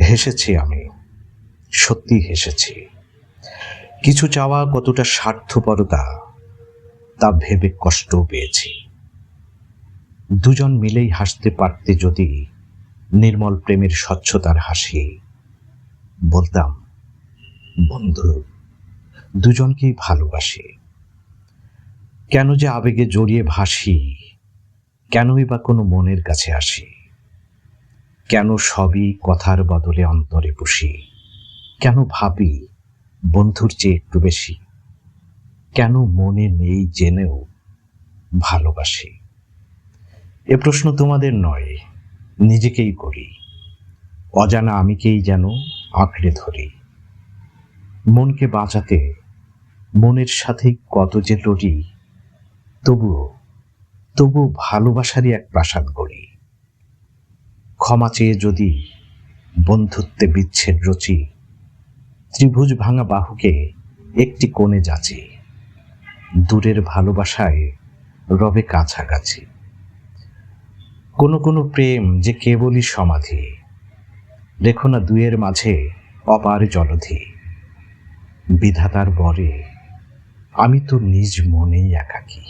হেসেছি আমি, সত্যি হেসেছি। কিছু চাওয়া কতটা স্বার্থপরতা তা ভেবে কষ্টও পেয়েছি। দুজন মিলেই হাসতে পারতে যদি নির্মল প্রেমের স্বচ্ছতার হাসি, বলতাম বন্ধু, দুজনকেই ভালোবাসি। কেন যে আবেগে জড়িয়ে ভাসি, কেনই বা কোনো মনের কাছে আসি, কেন সবই কথার বদলে অন্তরে পুষি, কেন ভাবি বন্ধুর চেয়ে একটু বেশি, কেন মনে নেই জেনেও ভালোবাসি। এ প্রশ্ন তোমাদের নয়, নিজেকেই করি। অজানা আমিকেই যেন আঁকড়ে ধরি। মনকে বাঁচাতে মনের সাথে কত যে লড়ি, তবুও ভালোবাসারই এক প্রাসাদ গড়ি। ক্ষমা চেয়ে যদি বন্ধুত্বে বিচ্ছেদ রচি, ত্রিভুজ ভাঙা বাহুকে একটি কোণে যাচি, দূরের ভালোবাসায় রবে কাছাকাছি। কোনো কোনো প্রেম যে কেবলই সমাধি, রেখো না দুয়ের মাঝে অপার জলধি। বিধাতার বরে আমি তো নিজ মনেই একাকী।